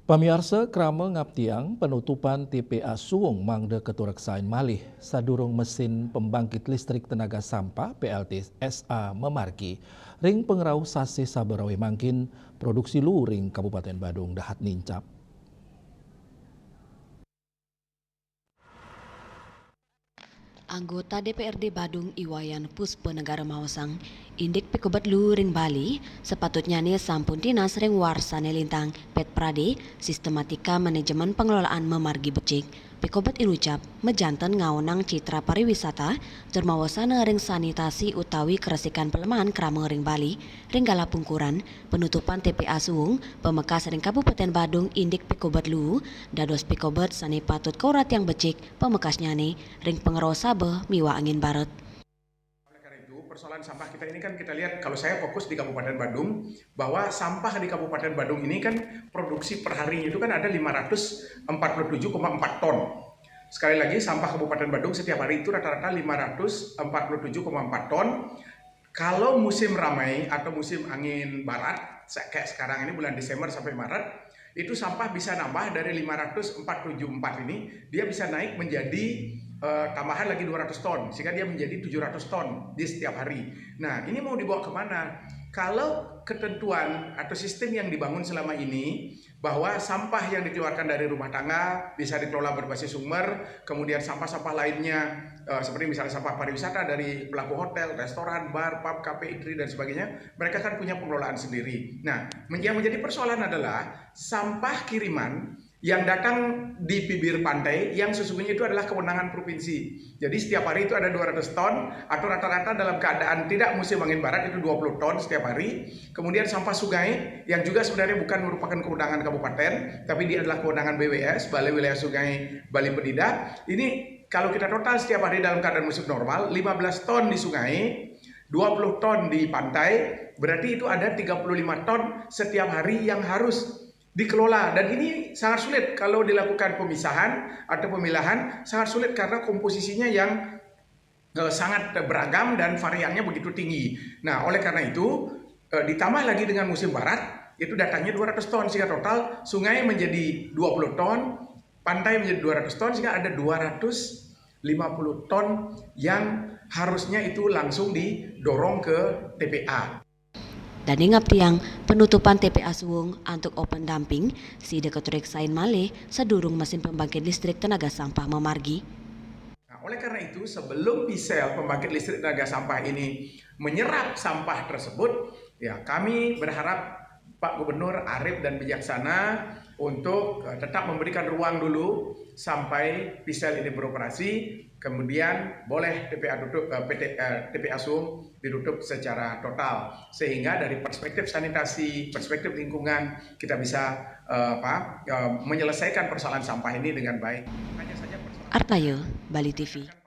Pamiarsa krama ngaptiang penutupan TPA Suwung mangde ketureksain malih sadurung mesin pembangkit listrik tenaga sampah PLTSA memarki ring pengerau sase sabarawe mangkin produksi lu ring Kabupaten Badung dahat nincap. Anggota DPRD Badung Iwayan Puspa Negara Mawasang indik pikobat lu ring Bali sepatutnya nih sampun dinas ring warsane lintang Pet Prade sistematika manajemen pengelolaan memargi becik pikobat ilucap mejanten ngaunang citra pariwisata termawasana ring sanitasi utawi keresikan pelemahan krama ring Bali ring galapungkuran penutupan TPA Suwung pemekas ring Kabupaten Badung indik pikobat lu dados pikobat sane patut kaurat yang becik pemekasnya nih ring pengeros Sabah miwa angin barat. Oleh karena itu persoalan sampah kita ini kan kita lihat kalau saya fokus di Kabupaten Badung bahwa sampah di Kabupaten Badung ini kan produksi per hari itu kan ada 547,4 ton. Sekali lagi sampah Kabupaten Badung setiap hari itu rata-rata 547,4 ton. Kalau musim ramai atau musim angin barat kayak sekarang ini bulan Desember sampai Maret itu sampah bisa nambah dari 544 ini dia bisa naik menjadi tambahan lagi 200 ton sehingga dia menjadi 700 ton di setiap hari. Nah ini mau dibawa kemana? Kalau ketentuan atau sistem yang dibangun selama ini bahwa sampah yang dikeluarkan dari rumah tangga bisa dikelola berbasis sumber, kemudian sampah-sampah lainnya seperti misalnya sampah pariwisata dari pelaku hotel, restoran, bar, pub, kafe, eatery dan sebagainya, mereka kan punya pengelolaan sendiri. Nah yang menjadi persoalan adalah sampah kiriman yang datang di bibir pantai yang sesungguhnya itu adalah kewenangan provinsi. Jadi setiap hari itu ada 200 ton atau rata-rata dalam keadaan tidak musim angin barat itu 20 ton setiap hari. Kemudian sampah sungai yang juga sebenarnya bukan merupakan kewenangan kabupaten tapi dia adalah kewenangan BWS, Balai Wilayah Sungai Bali Pedida. Ini kalau kita total setiap hari dalam keadaan musim normal 15 ton di sungai, 20 ton di pantai, berarti itu ada 35 ton setiap hari yang harus dikelola dan ini sangat sulit kalau dilakukan pemisahan atau pemilahan sangat sulit karena komposisinya yang sangat beragam dan variannya begitu tinggi. Nah oleh karena itu ditambah lagi dengan musim barat itu datangnya 200 ton sehingga total sungai menjadi 20 ton, pantai menjadi 200 ton sehingga ada 250 ton yang harusnya itu langsung didorong ke TPA. Dan ingat tiang penutupan TPA Suwung untuk open dumping si deketurek sain malih sedurung mesin pembangkit listrik tenaga sampah memargi. Nah, oleh karena itu sebelum PISEL pembangkit listrik tenaga sampah ini menyerap sampah tersebut, ya kami berharap Pak Gubernur arif dan bijaksana untuk tetap memberikan ruang dulu sampai PISEL ini beroperasi, kemudian boleh TPA Suwung ditutup secara total sehingga dari perspektif sanitasi, perspektif lingkungan kita bisa menyelesaikan persoalan sampah ini dengan baik. Artayo, Bali TV.